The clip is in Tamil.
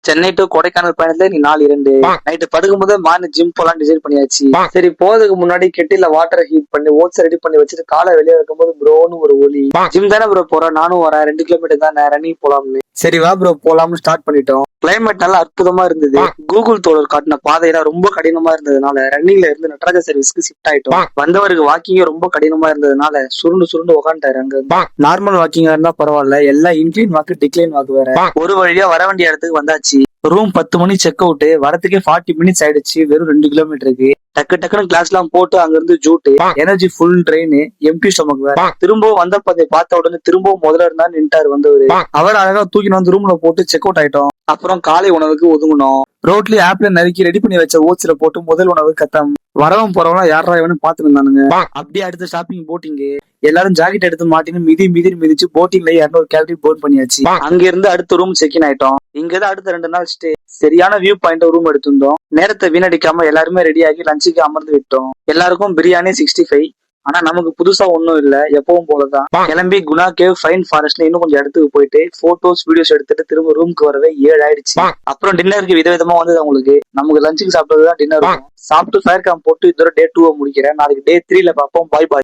சென்னை டு கொடைக்கானல் பயணத்துல நீ நாள் 2. நைட்டு படுக்கும் போது மார்னிங் ஜிம் போலாம் டிசைட் பண்ணியாச்சு. சரி போறதுக்கு முன்னாடி கெட்டில வாட்டர் ஹீட் பண்ணி ஓட்ஸ் ரெடி பண்ணி வச்சுட்டு காலை வெளியே வைக்கும்போது ப்ரோன்னு ஒரு ஒலி. ஜிம் தானே ப்ரோ போறேன், நானும் வரேன், 2 கிலோமீட்டர் தானே ரன்னிங் போலாம்னு. சரி வா ப்ரோ போலாம்னு ஸ்டார்ட் பண்ணிட்டோம். கிளைமேட் நல்லா அற்புதமா இருந்தது. கூகுள் தோழர் காட்டின பாதையெல்லாம் ரொம்ப கடினமா இருந்ததுனால ரன்னிங்ல இருந்து நடராஜ சர்வீஸ்க்கு ஷிஃப்ட் ஆயிட்டோம். வந்தவருக்கு வாக்கிங்கே ரொம்ப கடினமா இருந்ததுனால சுருண்டு உட்காந்துட்டாரு. அங்க நார்மல் வாக்கிங்கா இருந்தா பரவாயில்ல, எல்லாம் இன்க்ளைன் வாக்கு டிக்ளைன் வாக்கு வேற. ஒரு வழியா வர வேண்டிய இடத்துக்கு வந்தாச்சு. ரூம் 10 மணி செக் அவுட், வரதுக்கே 40 மினிட்ஸ் ஆயிடுச்சு. வெறும் 2 கிலோமீட்டருக்கு டக்குன்னு கிளாஸ் எல்லாம் போட்டு அங்க இருந்து ஜூட்டு energy full train, empty stomach வேற. திரும்பவும் வந்த பந்தை பார்த்த உடனே திரும்பவும் முதல்ல இருந்தா நின்ட்டாரு வந்தவரு. அவர் அழகா தூக்கின்னு வந்து ரூம்ல போட்டு செக் அவுட் ஆயிட்டோம். அப்புறம் காலை உணவுக்கு ஒதுங்கணும். ரோட்லயே ஆப்ல நறுக்கி ரெடி பண்ணி வச்ச ஓட்ஸ்ல போட்டு முதல் உணவு கத்தம். வரவன் போறவங்க யாரா இவனு பாத்து இருந்தானுங்க. அப்படியே அடுத்த ஷாப்பிங் போட்டிங். எல்லாரும் ஜாக்கெட் எடுத்து மாட்டின்னு மிதிச்சு போட்டிங்ல 200 கேலரி போர்ன் பண்ணியாச்சு. அங்க இருந்து அடுத்த ரூம் செக்இன் ஆயிட்டோம். இங்கதான் அடுத்த 2 நாள் ஸ்டே. சரியான வியூ பாயிண்ட் ரூம் எடுத்திருந்தோம். நேரத்தை வீணடிக்காம எல்லாருமே ரெடி ஆகி லஞ்சுக்கு அமர்ந்து விட்டோம். எல்லாருக்கும் பிரியாணி 65. ஆனா நமக்கு புதுசா ஒண்ணும் இல்ல, எப்பவும் போலதான். கிளம்பி குணா கேவ், ஃபைன் ஃபாரஸ்ட்ல இன்னும் கொஞ்சம் இடத்துக்கு போயிட்டு போட்டோஸ் வீடியோஸ் எடுத்துட்டு திரும்ப ரூமுக்கு வரவே 7 ஆயிடுச்சு. அப்புறம் டின்னருக்கு விதவிதமா வந்தது அவங்களுக்கு. நமக்கு லஞ்சுக்கு சாப்பிட்டதுதான் டின்னர். சாப்பிட்டு ஃபயர் கேம்ப் போட்டு இதோட டே 2 முடிக்கிறேன். நாளைக்கு டே 3ல பார்ப்போம். பாய் பாய்.